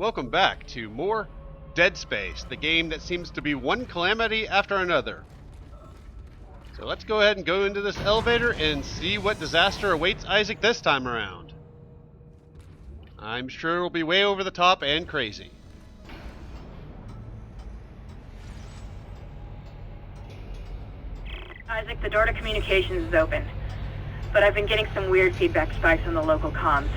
Welcome back to more Dead Space, the game that seems to be one calamity after another. So let's go ahead and go into this elevator and see what disaster awaits Isaac this time around. I'm sure it'll be way over the top and crazy. Isaac, the door to communications is open, but I've been getting some weird feedback spikes on the local comms.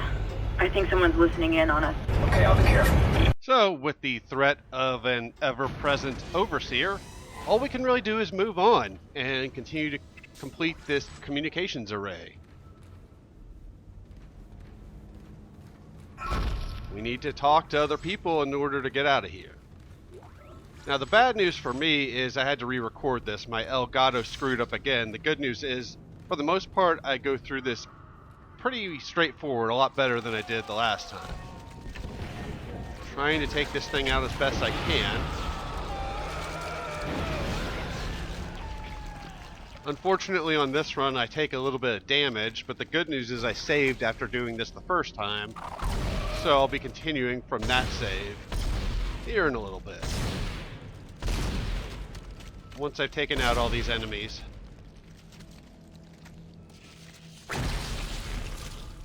I think someone's listening in on us. Okay, I'll be careful. So, with the threat of an ever-present overseer, all we can really do is move on and continue to complete this communications array. We need to talk to other people in order to get out of here. Now, the bad news for me is I had to re-record this. My Elgato screwed up again. The good news is, for the most part, I go through this pretty straightforward, a lot better than I did the last time. Trying to take this thing out as best I can. Unfortunately, on this run, I take a little bit of damage, but the good news is I saved after doing this the first time, so I'll be continuing from that save here in a little bit. Once I've taken out all these enemies.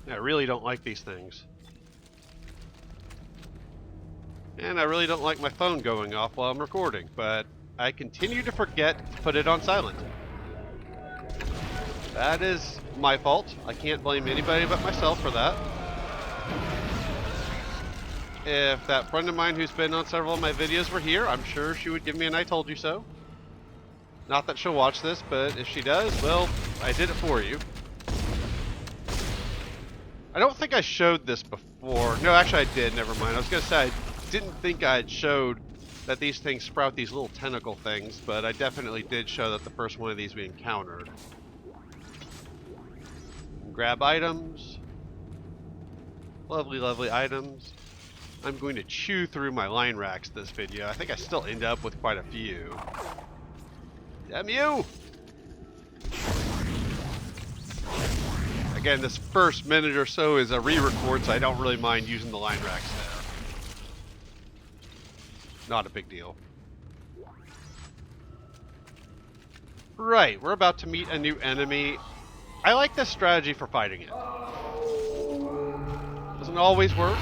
I really don't like these things. And I really don't like my phone going off while I'm recording, but I continue to forget to put it on silent. That is my fault. I can't blame anybody but myself for that. If that friend of mine who's been on several of my videos were here, I'm sure she would give me an I told you so. Not that she'll watch this, but if she does, well, I did it for you. I don't think I showed this before. No, actually I did, never mind. I was going to say I didn't think I had showed that these things sprout these little tentacle things, but I definitely did show that the first one of these we encountered. Grab items. Lovely, lovely items. I'm going to chew through my line racks this video. I think I still end up with quite a few. Damn you! Again, this first minute or so is a re-record, so I don't really mind using the line racks there. Not a big deal. Right, we're about to meet a new enemy. I like this strategy for fighting it. Doesn't always work.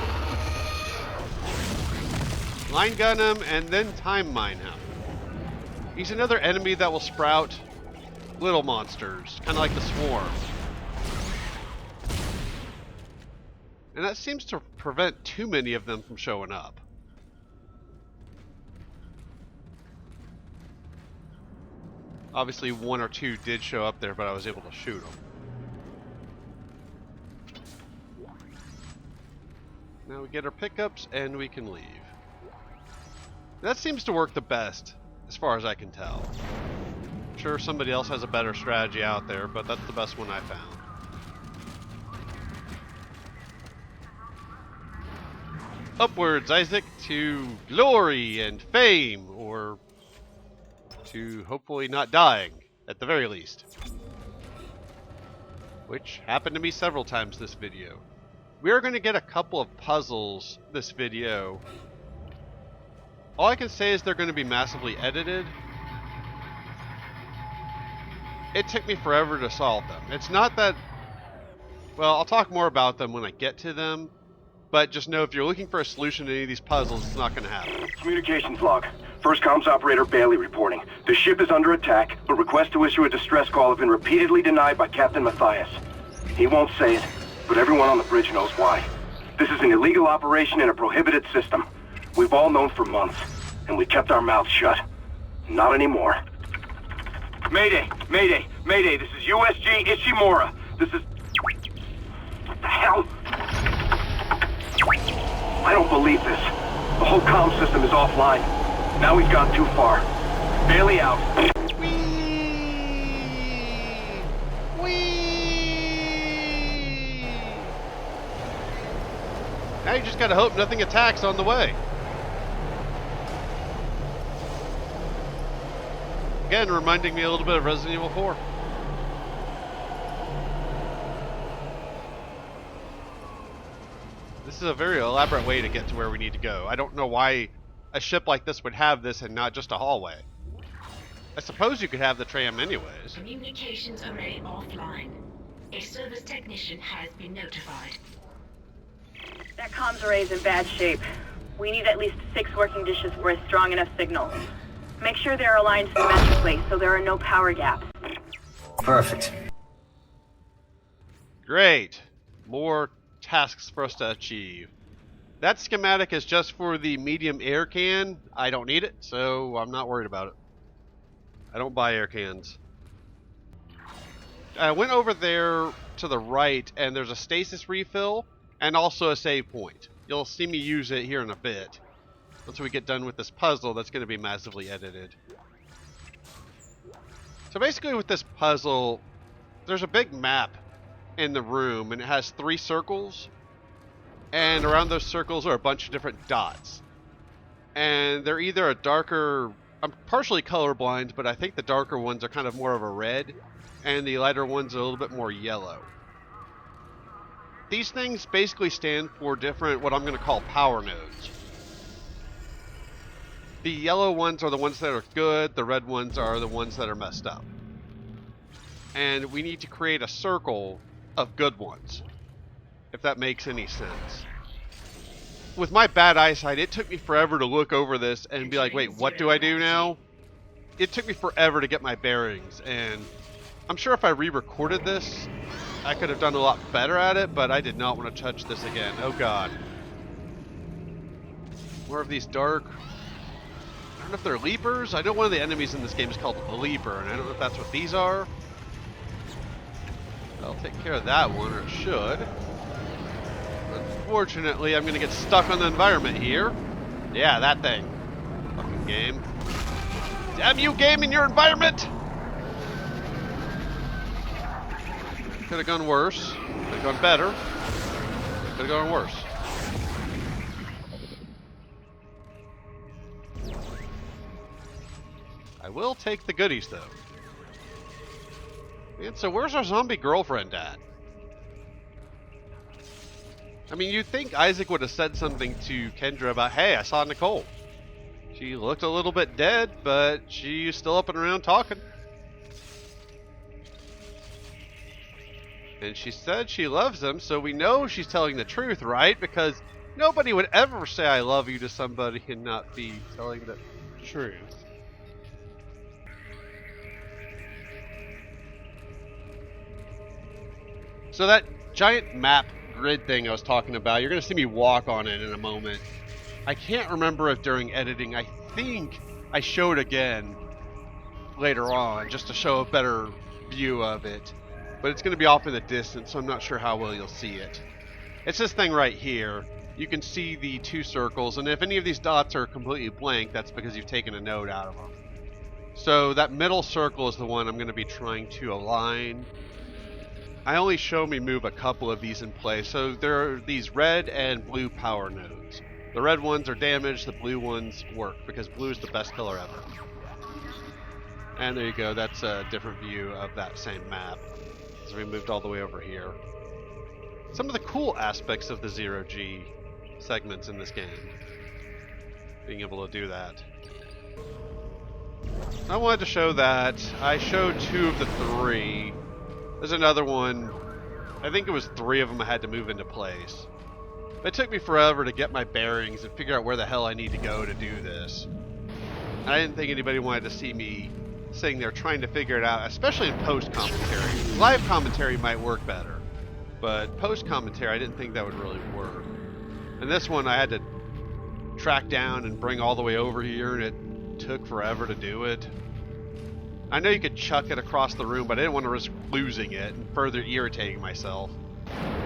Line gun him and then time mine him. He's another enemy that will sprout little monsters, kind of like the swarm. And that seems to prevent too many of them from showing up. Obviously one or two did show up there, but I was able to shoot them. Now we get our pickups and we can leave. That seems to work the best, as far as I can tell. I'm sure somebody else has a better strategy out there, but that's the best one I found. Upwards, Isaac, to glory and fame, or to hopefully not dying, at the very least. Which happened to me several times this video. We are going to get a couple of puzzles this video. All I can say is they're going to be massively edited. It took me forever to solve them. It's not that... Well, I'll talk more about them when I get to them. But just know if you're looking for a solution to any of these puzzles, it's not going to happen. Communications log. First comms operator Bailey reporting. The ship is under attack, but requests to issue a distress call have been repeatedly denied by Captain Matthias. He won't say it, but everyone on the bridge knows why. This is an illegal operation in a prohibited system. We've all known for months, and we kept our mouths shut. Not anymore. Mayday! Mayday! Mayday! This is USG Ishimura. This is... What the hell? I don't believe this. The whole comm system is offline. Now we've gone too far. Bailey out. Now you just gotta hope nothing attacks on the way. Again, reminding me a little bit of Resident Evil 4. This is a very elaborate way to get to where we need to go. I don't know why a ship like this would have this and not just a hallway. I suppose you could have the tram anyways. Communications array offline. A service technician has been notified. That comms array is in bad shape. We need at least 6 working dishes for a strong enough signal. Make sure they're aligned symmetrically so there are no power gaps. Perfect. Great. More tasks for us to achieve. That schematic is just for the medium air can. I don't need it, so I'm not worried about it. I don't buy air cans. I went over there to the right, and there's a stasis refill and also a save point. You'll see me use it here in a bit. Once we get done with this puzzle, that's going to be massively edited. So basically with this puzzle, there's a big map in the room, and it has 3 circles. And around those circles are a bunch of different dots. And they're either a darker... I'm partially colorblind, but I think the darker ones are kind of more of a red, and the lighter ones are a little bit more yellow. These things basically stand for different, what I'm going to call power nodes. The yellow ones are the ones that are good, the red ones are the ones that are messed up. And we need to create a circle of good ones, if that makes any sense. With my bad eyesight, it took me forever to look over this and be like, wait, what do I do now? It took me forever to get my bearings, and I'm sure if I re-recorded this, I could have done a lot better at it, but I did not want to touch this again. Oh god. More of these dark... I don't know if they're leapers. I know one of the enemies in this game is called a leaper, and I don't know if that's what these are. I'll take care of that one, or it should. Unfortunately, I'm going to get stuck on the environment here. Yeah, that thing. Fucking game. Damn you, game, in your environment! Could have gone worse. Could have gone better. Could have gone worse. I will take the goodies, though. And so where's our zombie girlfriend at? I mean, you'd think Isaac would have said something to Kendra about, hey, I saw Nicole. She looked a little bit dead, but she's still up and around talking. And she said she loves him, so we know she's telling the truth, right? Because nobody would ever say I love you to somebody and not be telling the truth. So that giant map grid thing I was talking about, you're going to see me walk on it in a moment. I can't remember if during editing, I think I showed again later on just to show a better view of it. But it's going to be off in the distance, so I'm not sure how well you'll see it. It's this thing right here. You can see the 2 circles, and if any of these dots are completely blank, that's because you've taken a node out of them. So that middle circle is the one I'm going to be trying to align. I only show me move a couple of these in place. So there are these red and blue power nodes. The red ones are damaged, the blue ones work, because blue is the best color ever. And there you go, that's a different view of that same map. So we moved all the way over here. Some of the cool aspects of the 0G segments in this game. Being able to do that. I wanted to show that. I showed 2 of the 3. There's another one. I think it was 3 of them I had to move into place. It took me forever to get my bearings and figure out where the hell I need to go to do this. I didn't think anybody wanted to see me sitting there trying to figure it out, especially in post-commentary. Live commentary might work better, but post-commentary I didn't think that would really work. And this one I had to track down and bring all the way over here, and it took forever to do it. I know you could chuck it across the room, but I didn't want to risk losing it and further irritating myself.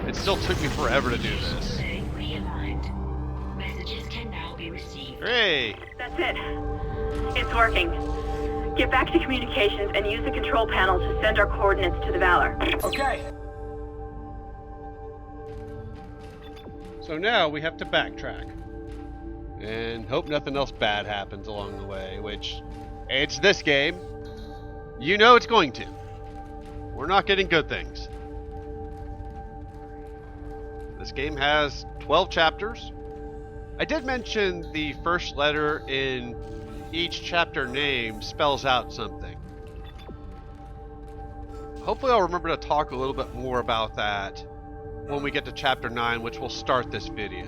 It still took me forever to do this. Realigned. Messages can now be received. Hey! That's it. It's working. Get back to communications and use the control panel to send our coordinates to the Valor. Okay. So now we have to backtrack. And hope nothing else bad happens along the way, which, it's this game. You know it's going to. We're not getting good things. This game has 12 chapters. I did mention the first letter in each chapter name spells out something. Hopefully I'll remember to talk a little bit more about that when we get to chapter 9, which will start this video.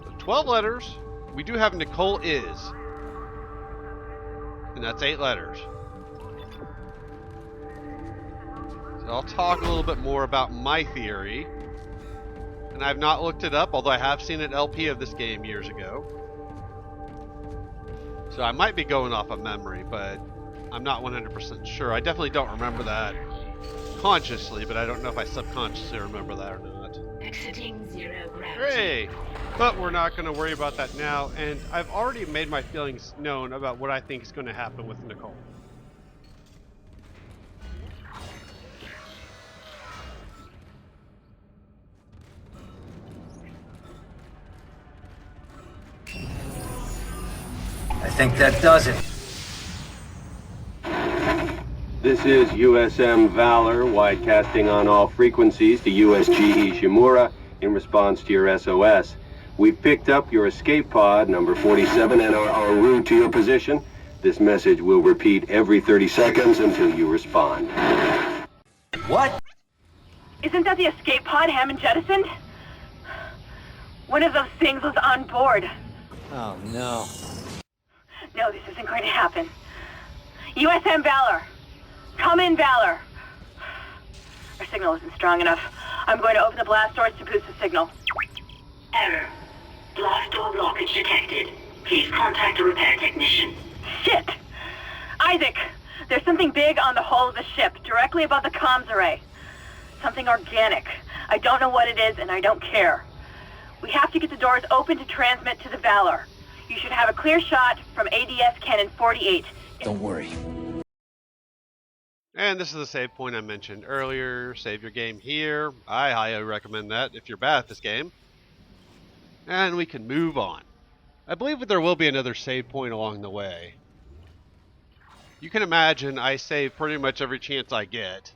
So 12 letters. We do have Nicole is. And that's 8 letters. So I'll talk a little bit more about my theory. And I've not looked it up, although I have seen an LP of this game years ago. So I might be going off of memory, but I'm not 100% sure. I definitely don't remember that consciously, but I don't know if I subconsciously remember that or not. Exiting zero gravity. Hooray! But we're not going to worry about that now, and I've already made my feelings known about what I think is going to happen with Nicole. I think that does it. This is USM Valor, widecasting on all frequencies to USG Ishimura in response to your SOS. We've picked up your escape pod, number 47, and are en route to your position. This message will repeat every 30 seconds until you respond. What? Isn't that the escape pod Hammond jettisoned? One of those things was on board. Oh, no. No, this isn't going to happen. USM Valor. Come in, Valor. Our signal isn't strong enough. I'm going to open the blast doors to boost the signal. Error. Blast door blockage detected. Please contact a repair technician. Shit! Isaac, there's something big on the hull of the ship, directly above the comms array. Something organic. I don't know what it is, and I don't care. We have to get the doors open to transmit to the Valor. You should have a clear shot from ADS Cannon 48. Don't worry. And this is the save point I mentioned earlier. Save your game here. I highly recommend that if you're bad at this game. And we can move on. I believe that there will be another save point along the way. You can imagine I save pretty much every chance I get.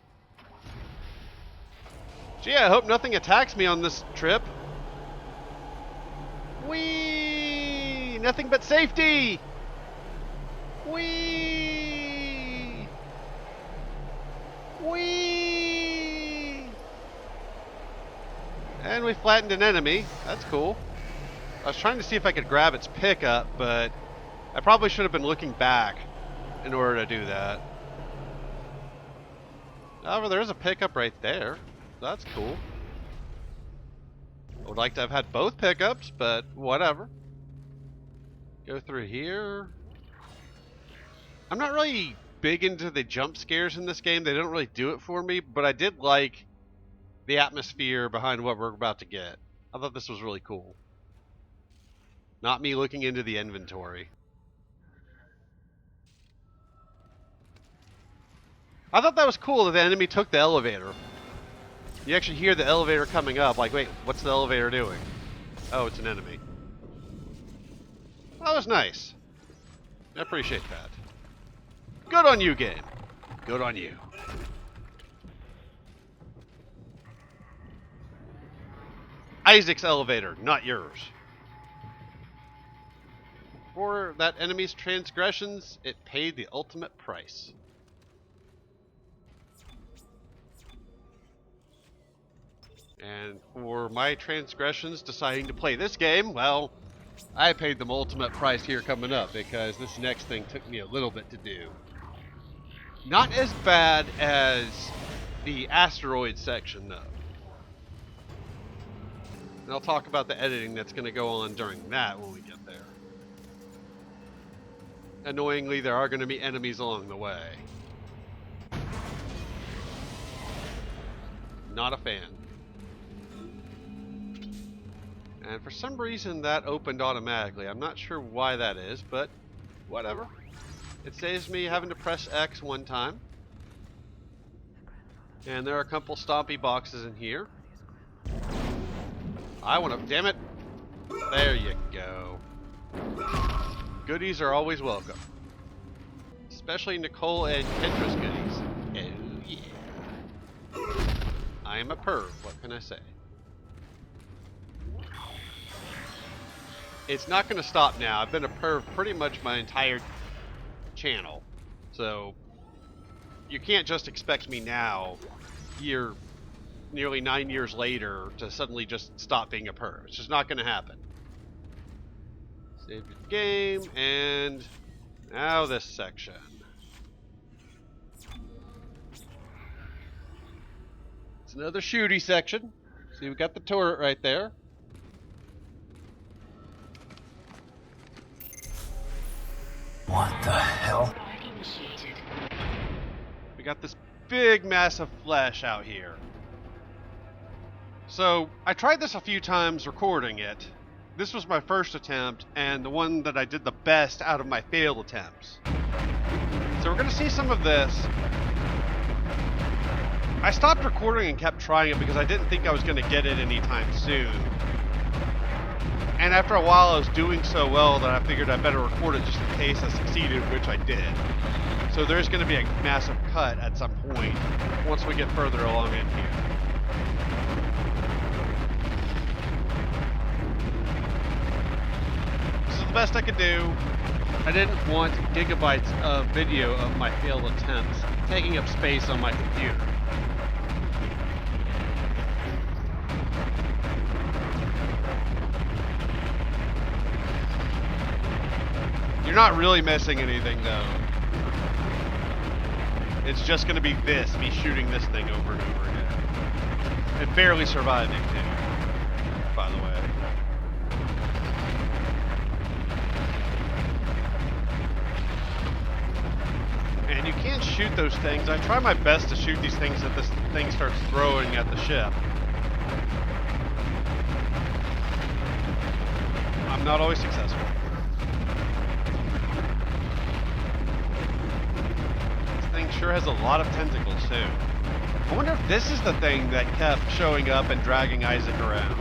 Gee, I hope nothing attacks me on this trip. Whee! Nothing but safety! Whee! Whee! And we flattened an enemy. That's cool. I was trying to see if I could grab its pickup, but I probably should have been looking back in order to do that. However, there's a pickup right there. That's cool. I would like to have had both pickups, but whatever. Go through here. I'm not really big into the jump scares in this game. They don't really do it for me, but I did like the atmosphere behind what we're about to get. I thought this was really cool. Not me looking into the inventory. I thought that was cool that the enemy took the elevator. You actually hear the elevator coming up, like, wait, what's the elevator doing? Oh, it's an enemy. That was nice. I appreciate that. Good on you, game. Good on you. Isaac's elevator, not yours. For that enemy's transgressions, it paid the ultimate price. And for my transgressions deciding to play this game, well, I paid the ultimate price here coming up because this next thing took me a little bit to do. Not as bad as the asteroid section, though. And I'll talk about the editing that's going to go on during that when we get there. Annoyingly, there are going to be enemies along the way. Not a fan. And for some reason that opened automatically. I'm not sure why that is, but whatever. It saves me having to press X one time. And there are a couple stompy boxes in here. I want to... Damn it! There you go. Goodies are always welcome. Especially Nicole and Kendra's goodies. Oh yeah. I am a perv, what can I say? It's not going to stop now. I've been a perv pretty much my entire channel. So, you can't just expect me now, nearly 9 years later, to suddenly just stop being a perv. It's just not going to happen. Save the game, and now this section. It's another shooty section. See, we got the turret right there. What the hell? We got this big, massive flesh out here. So, I tried this a few times recording it. This was my first attempt, and the one that I did the best out of my failed attempts. So we're going to see some of this. I stopped recording and kept trying it because I didn't think I was going to get it anytime soon. And after a while I was doing so well that I figured I better record it just in case I succeeded, which I did. So there's going to be a massive cut at some point once we get further along in here. This is the best I could do. I didn't want gigabytes of video of my failed attempts taking up space on my computer. You're not really missing anything, though. It's just going to be this, me shooting this thing over and over again. And barely surviving, too, by the way. And you can't shoot those things. I try my best to shoot these things that this thing starts throwing at the ship. I'm not always successful. Sure has a lot of tentacles too. I wonder if this is the thing that kept showing up and dragging Isaac around.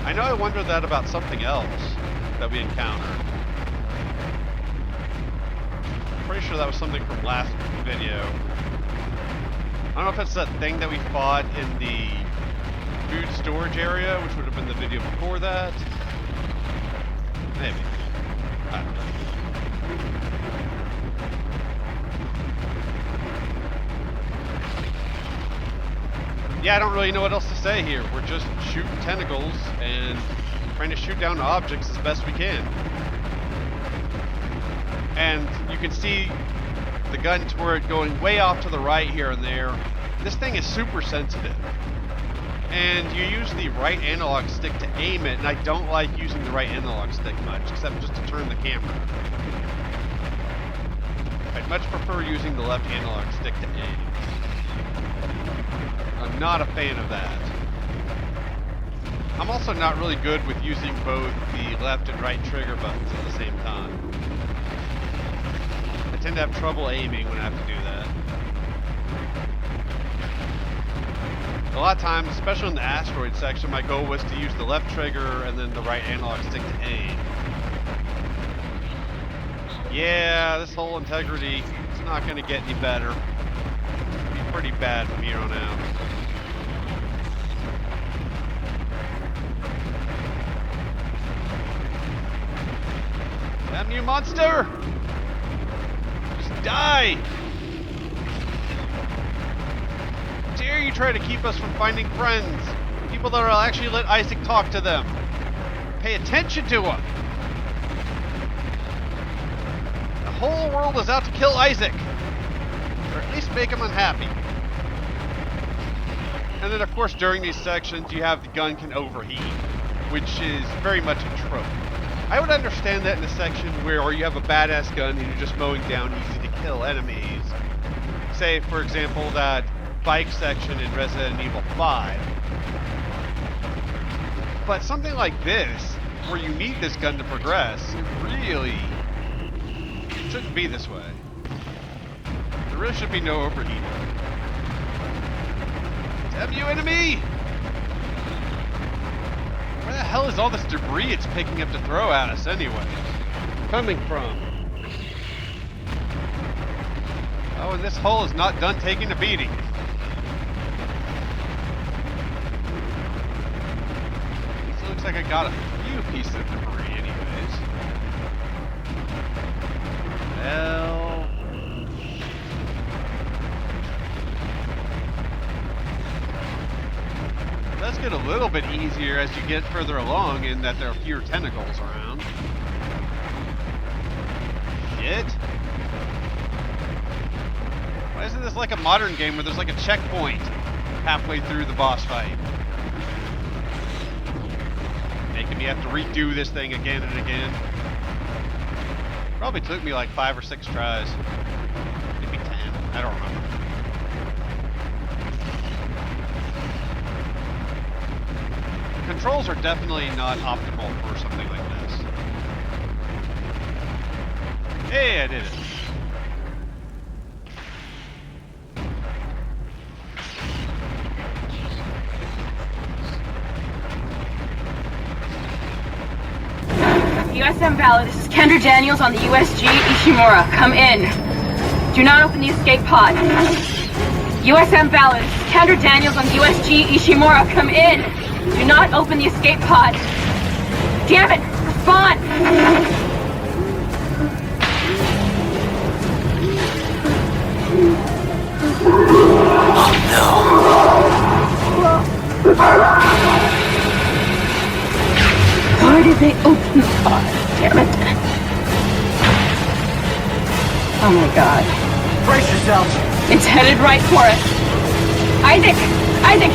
I know I wondered that about something else that we encountered. Pretty sure that was something from last video. I don't know if it's that thing that we fought in the food storage area, which would have been the video before that. Maybe. I don't know. Yeah, I don't really know what else to say here. We're just shooting tentacles and trying to shoot down objects as best we can. And you can see the gun turret going way off to the right here and there. This thing is super sensitive. And you use the right analog stick to aim it, and I don't like using the right analog stick much, except just to turn the camera. I'd much prefer using the left analog stick to aim. I'm not a fan of that. I'm also not really good with using both the left and right trigger buttons at the same time. I tend to have trouble aiming when I have to do that. A lot of times, especially in the asteroid section, my goal was to use the left trigger and then the right analog stick to aim. Yeah, this whole integrity, it's not going to get any better. It'll be pretty bad from here on out. Damn you, monster! Just die! How dare you try to keep us from finding friends? People that will actually let Isaac talk to them. Pay attention to him! The whole world is out to kill Isaac! Or at least make him unhappy. And then of course during these sections you have the gun can overheat, which is very much a trope. I would understand that in a section where you have a badass gun and you're just mowing down easy to kill enemies. Say, for example, that bike section in Resident Evil 5. But something like this, where you need this gun to progress, it really shouldn't be this way. There really should be no overheating. Damn you, enemy! Where the hell is all this debris it's picking up to throw at us anyway? Coming from? Oh, and this hull is not done taking a beating. Looks like I got a few pieces of debris anyways. Well... it does get a little bit easier as you get further along in that there are fewer tentacles around. Shit. Why isn't this like a modern game where there's like a checkpoint halfway through the boss fight? Making me have to redo this thing again and again. Probably took me like 5 or 6 tries. Maybe 10. I don't remember. The controls are definitely not optimal for something like this. Hey, I did it. USM Valor, this is Kendra Daniels on the USG Ishimura. Come in. Do not open the escape pod. USM Valor, this is Kendra Daniels on the USG Ishimura. Come in. Do not open the escape pod. Damn it! Respond! Why did they open the pod? Damn it. Oh my god. Brace yourself. It's headed right for us. Isaac! Isaac!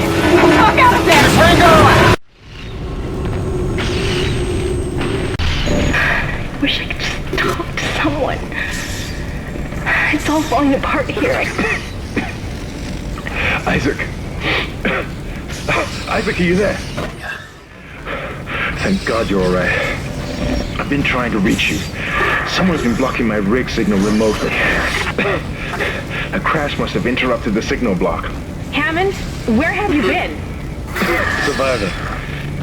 Walk out of there! Ringo! I wish I could just talk to someone. It's all falling apart here. Isaac. Isaac, are you there? Thank God you're alright. I've been trying to reach you. Someone's been blocking my rig signal remotely. A crash must have interrupted the signal block. Hammond, where have you been? Surviving.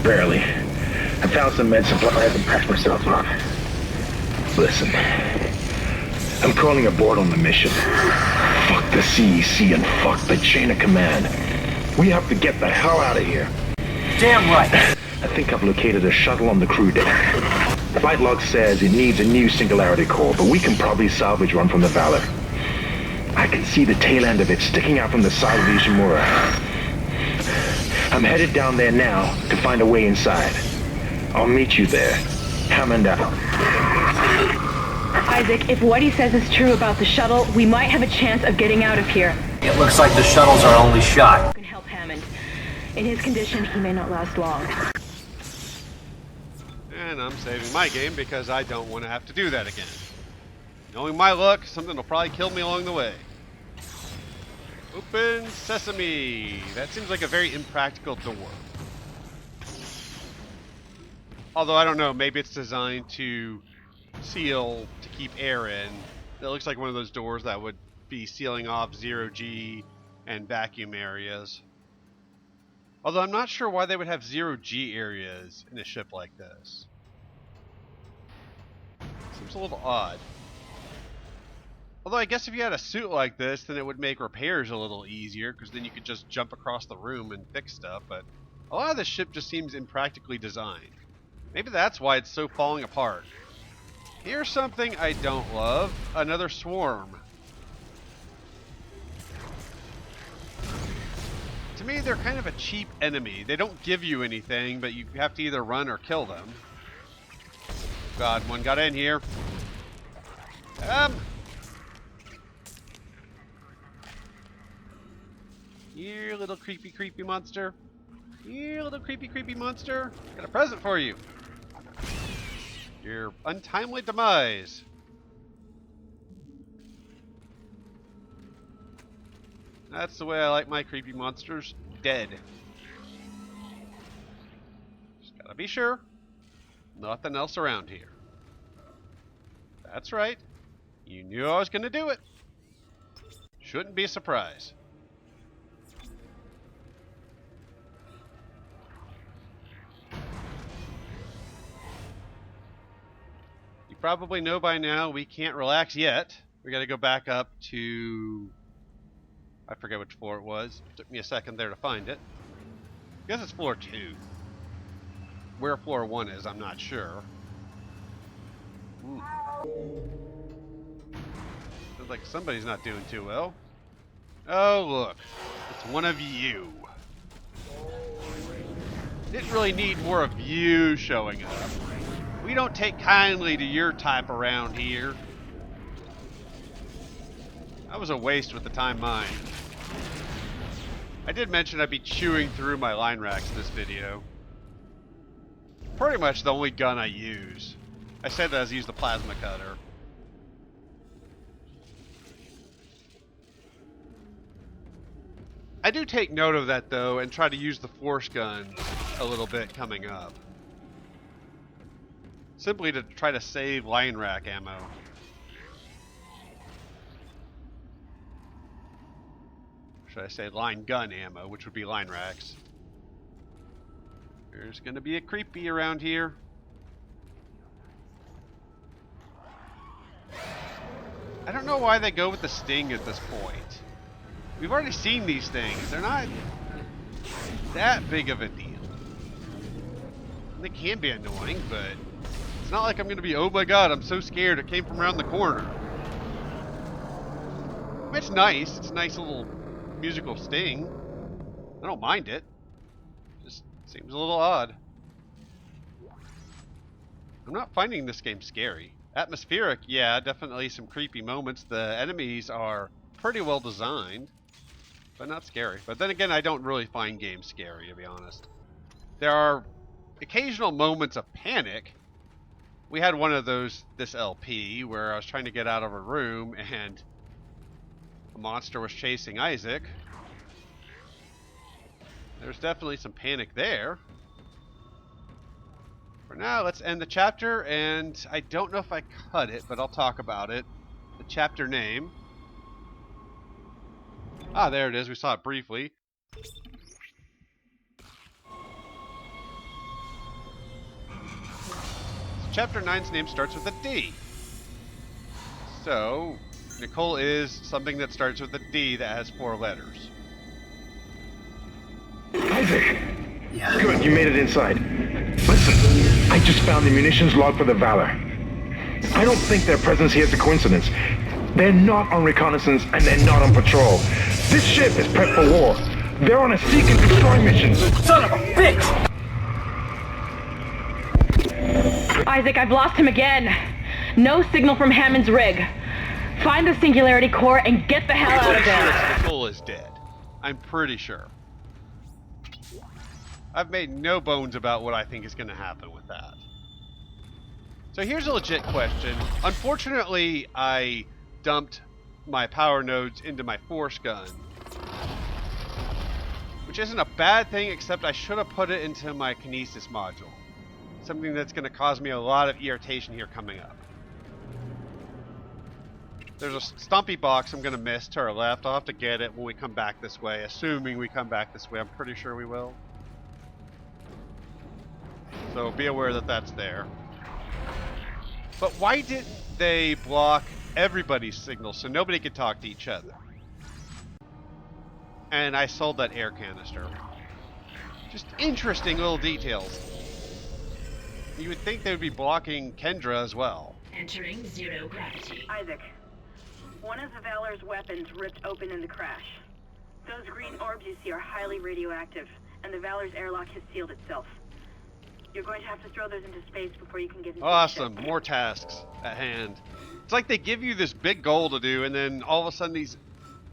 Barely. I found some med supplies and patched myself up. Listen. I'm calling aboard on the mission. Fuck the CEC and fuck the chain of command. We have to get the hell out of here. Damn right. I think I've located a shuttle on the crew deck. Flight log says it needs a new singularity core, but we can probably salvage one from the Valor. I can see the tail end of it sticking out from the side of the Ishimura. I'm headed down there now to find a way inside. I'll meet you there. Hammond out. Isaac, if what he says is true about the shuttle, we might have a chance of getting out of here. It looks like the shuttle's our only shot. You can help Hammond. In his condition, he may not last long. And I'm saving my game because I don't want to have to do that again. Knowing my luck, something will probably kill me along the way. Open sesame. That seems like a very impractical door. Although I don't know, maybe it's designed to seal to keep air in. It looks like one of those doors that would be sealing off 0G and vacuum areas. Although I'm not sure why they would have 0G areas in a ship like this. Seems a little odd. Although I guess if you had a suit like this, then it would make repairs a little easier, because then you could just jump across the room and fix stuff, but a lot of this ship just seems impractically designed. Maybe that's why it's so falling apart. Here's something I don't love. Another swarm. To me, they're kind of a cheap enemy. They don't give you anything, but you have to either run or kill them. God, one got in here. You little creepy monster. You little creepy monster. Got a present for you. Your untimely demise. That's the way I like my creepy monsters. Dead. Just gotta be sure. Nothing else around here. That's right. You knew I was gonna do it. Shouldn't be a surprise. You probably know by now we can't relax yet. We gotta go back up to... I forget which floor it was. It took me a second there to find it. I guess it's floor 2. where floor 1 is, I'm not sure. Sounds like somebody's not doing too well. Oh, look. It's one of you. Didn't really need more of you showing up. We don't take kindly to your type around here. That was a waste with the time mine. I did mention I'd be chewing through my line racks in this video. Pretty much the only gun I use. I said that I use the plasma cutter. I do take note of that though and try to use the force gun a little bit coming up. Simply to try to save line rack ammo. Should I say line gun ammo, which would be line racks. There's gonna be a creepy around here. I don't know why they go with the sting at this point. We've already seen these things. They're not that big of a deal. They can be annoying, but it's not like I'm going to be, oh my god, I'm so scared, it came from around the corner. It's nice. It's a nice little musical sting. I don't mind it. Just seems a little odd. I'm not finding this game scary. Atmospheric, yeah, definitely some creepy moments. The enemies are pretty well designed, but not scary. But then again, I don't really find games scary, to be honest. There are occasional moments of panic. We had one of those this LP where I was trying to get out of a room and a monster was chasing Isaac. There's definitely some panic there. For now, let's end the chapter, and I don't know if I cut it, but I'll talk about it. The chapter name. Ah, there it is. We saw it briefly. Chapter 9's name starts with a D. So, Nicole is something that starts with a D that has 4 letters. Isaac! Yeah. Good, you made it inside. Listen, I just found the munitions log for the Valor. I don't think their presence here is a coincidence. They're not on reconnaissance and they're not on patrol. This ship is prepped for war. They're on a seek and destroy mission. Son of a bitch! Isaac, I've lost him again. No signal from Hammond's rig. Find the Singularity Core and get the hell out of there. Nicole is dead. I'm pretty sure. I've made no bones about what I think is going to happen with that. So here's a legit question. Unfortunately, I dumped my power nodes into my force gun. Which isn't a bad thing, except I should have put it into my kinesis module. Something that's going to cause me a lot of irritation here coming up. There's a stumpy box I'm going to miss to our left. I'll have to get it when we come back this way. Assuming we come back this way. I'm pretty sure we will. So be aware that that's there. But why didn't they block everybody's signal so nobody could talk to each other? And I sold that air canister. Just interesting little details. You would think they would be blocking Kendra as well. Entering 0 gravity. Isaac, one of the Valor's weapons ripped open in the crash. Those green orbs you see are highly radioactive, and the Valor's airlock has sealed itself. You're going to have to throw those into space before you can get into Awesome. the ship. More tasks at hand. It's like they give you this big goal to do, and then all of a sudden these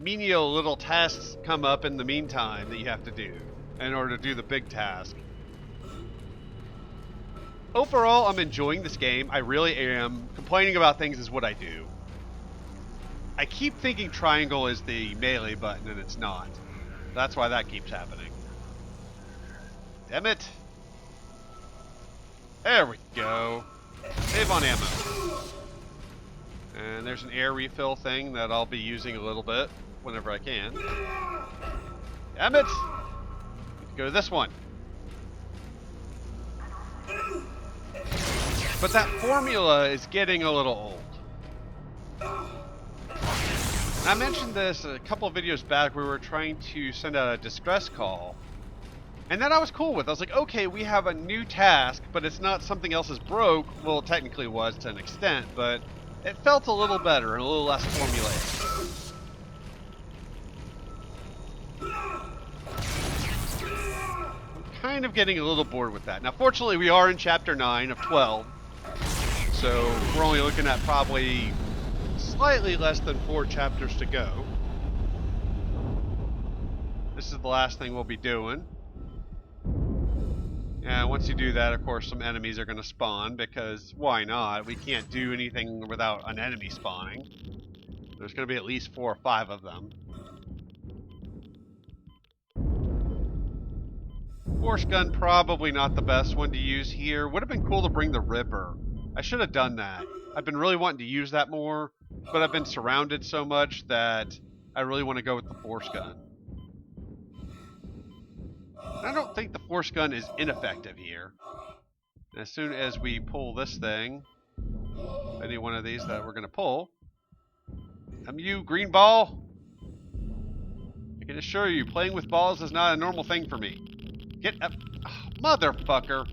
menial little tasks come up in the meantime that you have to do in order to do the big task. Overall, I'm enjoying this game. I really am. Complaining about things is what I do. I keep thinking triangle is the melee button, and it's not. That's why that keeps happening. Damn it. There we go. Save on ammo. And there's an air refill thing that I'll be using a little bit whenever I can. Damn it! Go to this one. But that formula is getting a little old. And I mentioned this a couple of videos back. We were trying to send out a distress call. And that I was cool with. I was like, okay, we have a new task, but it's not something else is broke. Well, it technically was to an extent, but it felt a little better and a little less formulaic. I'm kind of getting a little bored with that. Now, fortunately, we are in Chapter 9 of 12, so we're only looking at probably slightly less than 4 chapters to go. This is the last thing we'll be doing. And once you do that, of course, some enemies are going to spawn, because why not? We can't do anything without an enemy spawning. There's going to be at least 4 or 5 of them. Force gun, probably not the best one to use here. Would have been cool to bring the Ripper. I should have done that. I've been really wanting to use that more, but I've been surrounded so much that I really want to go with the Force gun. I don't think the Force gun is ineffective here. And as soon as we pull this thing, any one of these that we're going to pull, you, green ball. I can assure you, playing with balls is not a normal thing for me. Get up, motherfucker.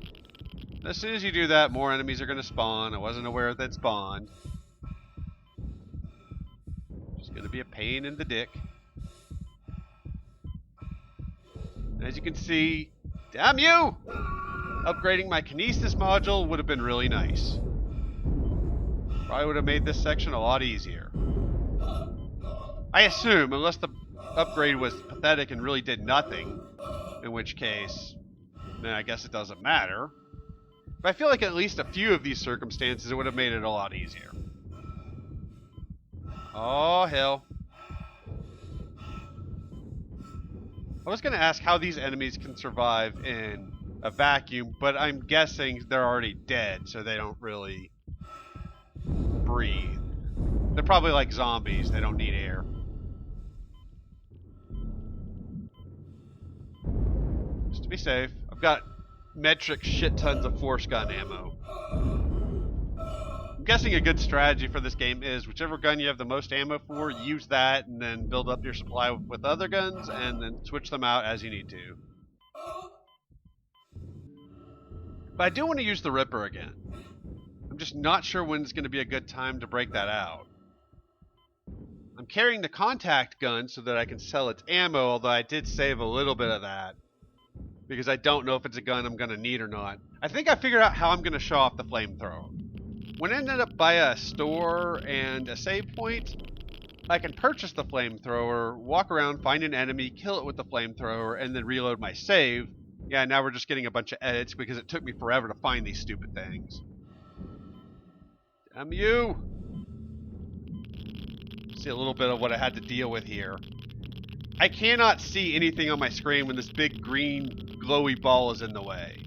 As soon as you do that, more enemies are going to spawn. I wasn't aware that spawned. Just going to be a pain in the dick. As you can see, damn you! Upgrading my kinesis module would have been really nice. Probably would have made this section a lot easier. I assume, unless the upgrade was pathetic and really did nothing, in which case, then I guess it doesn't matter. But I feel like at least a few of these circumstances, it would have made it a lot easier. Oh, hell. I was going to ask how these enemies can survive in a vacuum, but I'm guessing they're already dead, so they don't really breathe. They're probably like zombies. They don't need air. Just to be safe, I've got metric shit tons of force gun ammo. I'm guessing a good strategy for this game is whichever gun you have the most ammo for, use that and then build up your supply with other guns and then switch them out as you need to. But I do want to use the Ripper again. I'm just not sure when it's going to be a good time to break that out. I'm carrying the contact gun so that I can sell its ammo, although I did save a little bit of that because I don't know if it's a gun I'm going to need or not. I think I figured out how I'm going to show off the flamethrower. When I ended up by a store and a save point, I can purchase the flamethrower, walk around, find an enemy, kill it with the flamethrower, and then reload my save. Yeah, now we're just getting a bunch of edits because it took me forever to find these stupid things. Damn you! See a little bit of what I had to deal with here. I cannot see anything on my screen when this big green glowy ball is in the way.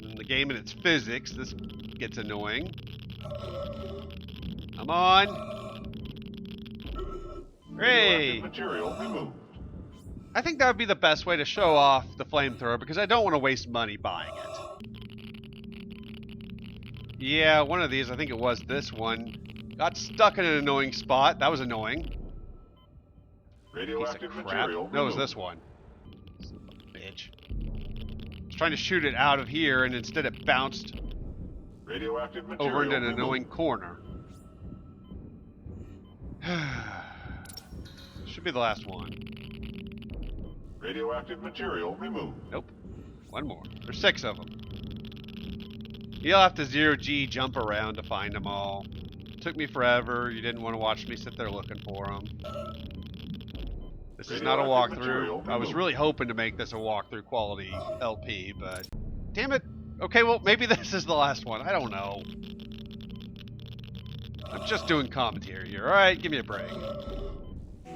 In the game and its physics, this gets annoying. Come on! Hooray! Material removed. I think that would be the best way to show off the flamethrower because I don't want to waste money buying it. Yeah, one of these, I think it was this one, got stuck in an annoying spot. That was annoying. Radioactive Piece of crap. material No, it was removed. this one. Bitch. I was trying to shoot it out of here and instead it bounced Radioactive material over into an removed. annoying corner. Should be the last one. Radioactive material removed. Nope. One more. There's 6 of them. You'll have to 0G jump around to find them all. Took me forever. You didn't want to watch me sit there looking for them. This is not a walkthrough. I was really hoping to make this a walkthrough quality LP, but damn it. Okay, well, maybe this is the last one. I don't know. I'm just doing commentary here. Alright, give me a break.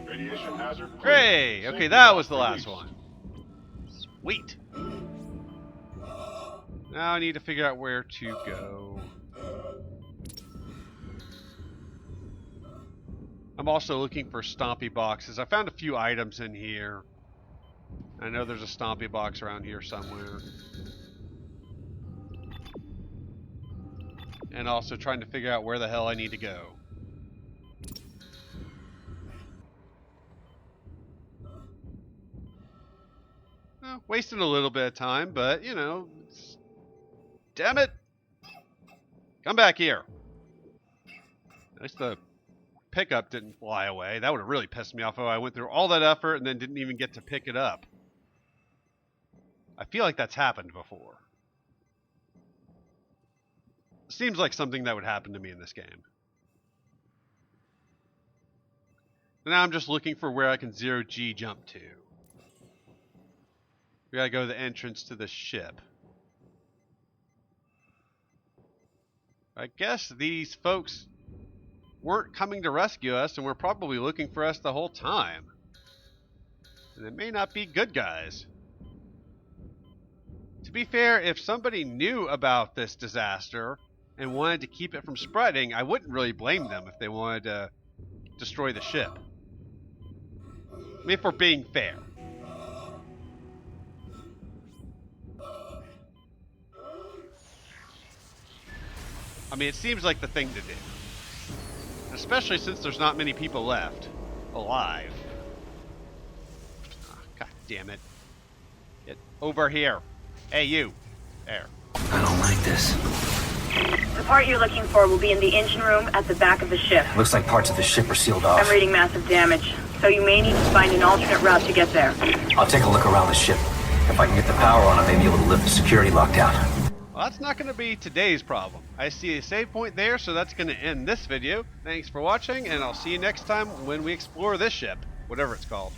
Radiation hazard clear. Hooray! Okay, Safety that lock was the last released. one. Sweet. Now I need to figure out where to go. I'm also looking for stompy boxes. I found a few items in here. I know there's a stompy box around here somewhere. And also trying to figure out where the hell I need to go. Oh, wait. wasted a little bit of time, but, you know, damn it. Come back here. At least the pickup didn't fly away. That would have really pissed me off if I went through all that effort and then didn't even get to pick it up. I feel like that's happened before. Seems like something that would happen to me in this game. Now I'm just looking for where I can 0G jump to. We gotta go to the entrance to the ship. I guess these folks weren't coming to rescue us and were probably looking for us the whole time. And they may not be good guys. To be fair, if somebody knew about this disaster and wanted to keep it from spreading, I wouldn't really blame them if they wanted to destroy the ship. I mean, if we're being fair. I mean, it seems like the thing to do. Especially since there's not many people left alive. Oh, God damn it. Get over here. Hey, you. There. I don't like this. The part you're looking for will be in the engine room at the back of the ship. Looks like parts of the ship are sealed off. I'm reading massive damage, so you may need to find an alternate route to get there. I'll take a look around the ship. If I can get the power on, I may be able to lift the security lockdown. Well, that's not going to be today's problem. I see a save point there, so that's going to end this video. Thanks for watching, and I'll see you next time when we explore this ship, whatever it's called.